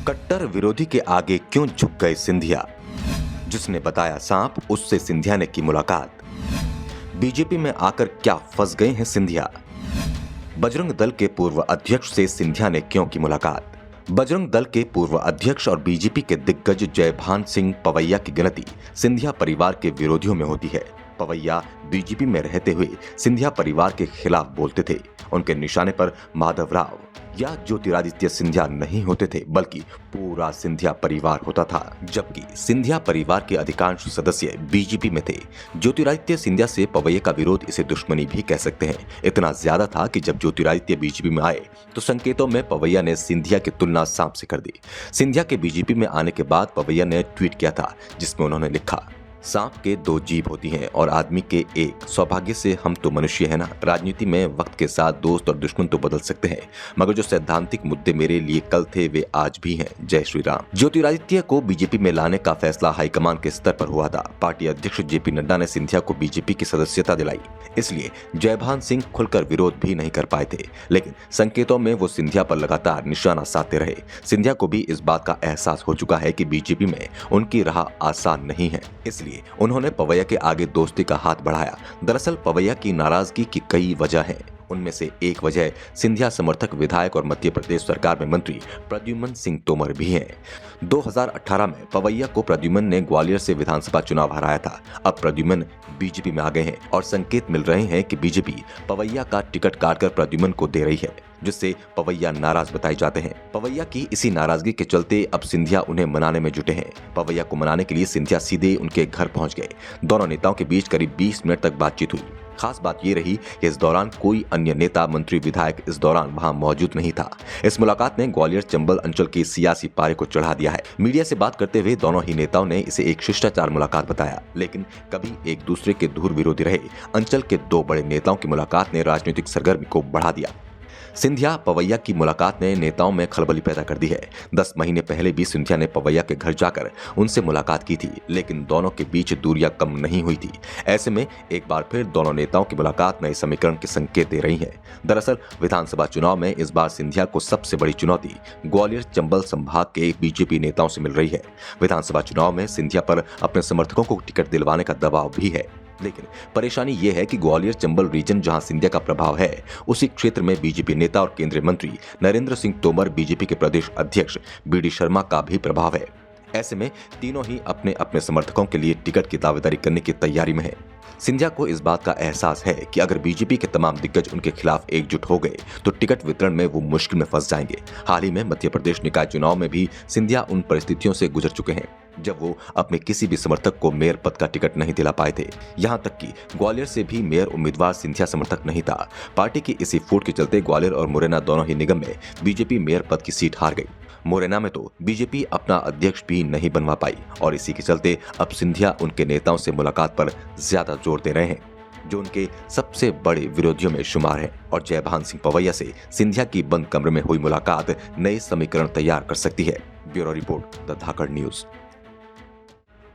कट्टर विरोधी के आगे क्यों झुक गए सिंधिया? जिसने बताया सांप, उससे सिंधिया ने की मुलाकात। बीजेपी में आकर क्या फंस गए हैं सिंधिया? बजरंग दल के पूर्व अध्यक्ष से सिंधिया ने क्यों की मुलाकात? बजरंग दल के पूर्व अध्यक्ष और बीजेपी के दिग्गज जयभान सिंह पवैया की गिनती सिंधिया परिवार के विरोधियों में होती है। पवैया बीजेपी में रहते हुए सिंधिया परिवार के खिलाफ बोलते थे। उनके निशाने पर माधवराव या ज्योतिरादित्य सिंधिया नहीं होते थे, बल्कि पूरा सिंधिया परिवार होता था। जबकि सिंधिया परिवार के अधिकांश सदस्य बीजेपी में थे। ज्योतिरादित्य सिंधिया से पवैया का विरोध इसे दुश्मनी भी कह सकते हैं। इतना ज्यादा था कि जब ज्योतिरादित्य बीजेपी में आए तो संकेतों में पवैया ने सिंधिया की तुलना सांप से कर दी। सिंधिया के बीजेपी में आने के बाद पवैया ने ट्वीट किया था, जिसमें उन्होंने लिखा, सांप के दो जीभ होती हैं और आदमी के एक। सौभाग्य से हम तो मनुष्य है ना। राजनीति में वक्त के साथ दोस्त और दुश्मन तो बदल सकते हैं, मगर जो सैद्धांतिक मुद्दे मेरे लिए कल थे वे आज भी हैं। जय श्री राम। ज्योतिरादित्य को बीजेपी में लाने का फैसला हाईकमान के स्तर पर हुआ था। पार्टी अध्यक्ष जेपी नड्डा ने सिंधिया को बीजेपी की सदस्यता दिलाई, इसलिए जयभान सिंह खुलकर विरोध भी नहीं कर पाए थे। लेकिन संकेतों में वो सिंधिया पर लगातार निशाना साधते रहे। सिंधिया को भी इस बात का एहसास हो चुका है कि बीजेपी में उनकी राह आसान नहीं है, इसलिए उन्होंने पवैया के आगे दोस्ती का हाथ बढ़ाया। दरअसल पवैया की नाराजगी की कई वजह हैं। उनमें से एक वजह सिंधिया समर्थक विधायक और मध्य प्रदेश सरकार में मंत्री प्रद्युम्न सिंह तोमर भी हैं। 2018 में पवैया को प्रद्युम्न ने ग्वालियर से विधानसभा चुनाव हराया था। अब प्रद्युम्न बीजेपी में आ गए हैं और संकेत मिल रहे हैं कि बीजेपी पवैया का टिकट काटकर प्रद्युम्न को दे रही है, जिससे पवैया नाराज बताए जाते हैं। पवैया की इसी नाराजगी के चलते अब सिंधिया उन्हें मनाने में जुटे हैं। पवैया को मनाने के लिए सिंधिया सीधे उनके घर पहुंच गए। दोनों नेताओं के बीच करीब 20 मिनट तक बातचीत हुई। खास बात ये रही कि इस दौरान कोई अन्य नेता, मंत्री, विधायक इस दौरान वहां मौजूद नहीं था। इस मुलाकात ने ग्वालियर चंबल अंचल के सियासी पारे को चढ़ा दिया है। मीडिया से बात करते हुए दोनों ही नेताओं ने इसे एक शिष्टाचार मुलाकात बताया, लेकिन कभी एक दूसरे के धुर विरोधी रहे अंचल के दो बड़े नेताओं की मुलाकात ने राजनीतिक सरगर्मी को बढ़ा दिया। सिंधिया पवैया की मुलाकात ने नेताओं में खलबली पैदा कर दी है। 10 महीने पहले भी सिंधिया ने पवैया के घर जाकर उनसे मुलाकात की थी, लेकिन दोनों के बीच दूरियां कम नहीं हुई थी। ऐसे में एक बार फिर दोनों नेताओं की मुलाकात नए समीकरण के संकेत दे रही है। दरअसल विधानसभा चुनाव में इस बार सिंधिया को सबसे बड़ी चुनौती ग्वालियर चंबल संभाग के बीजेपी नेताओं से मिल रही है। विधानसभा चुनाव में सिंधिया पर अपने समर्थकों को टिकट दिलवाने का दबाव भी है, लेकिन परेशानी यह है कि ग्वालियर चंबल रीजन जहां सिंधिया का प्रभाव है, उसी क्षेत्र में बीजेपी नेता और केंद्रीय मंत्री नरेंद्र सिंह तोमर, बीजेपी के प्रदेश अध्यक्ष बीडी शर्मा का भी प्रभाव है। ऐसे में तीनों ही अपने अपने समर्थकों के लिए टिकट की दावेदारी करने की तैयारी में है। सिंधिया को इस बात का एहसास है कि अगर बीजेपी के तमाम दिग्गज उनके खिलाफ एकजुट हो गए तो टिकट वितरण में वो मुश्किल में फंस जाएंगे। हाल ही में मध्य प्रदेश निकाय चुनाव में भी सिंधिया उन परिस्थितियों से गुजर चुके हैं जब वो अपने किसी भी समर्थक को मेयर पद का टिकट नहीं दिला पाए थे। यहां तक कि ग्वालियर से भी मेयर उम्मीदवार सिंधिया समर्थक नहीं था। पार्टी की इसी फूट के चलते ग्वालियर और मुरैना दोनों ही निगम में बीजेपी मेयर पद की सीट हार गई। मुरैना में तो बीजेपी अपना अध्यक्ष भी नहीं बनवा पाई और इसी के चलते अब सिंधिया उनके नेताओं से मुलाकात पर ज्यादा जोर दे रहे हैं, जो उनके सबसे बड़े विरोधियों में शुमार है। और जयभान सिंह पवैया से सिंधिया की बंद कमरे में हुई मुलाकात नए समीकरण तैयार कर सकती है। Bureau report, the Dhakad news.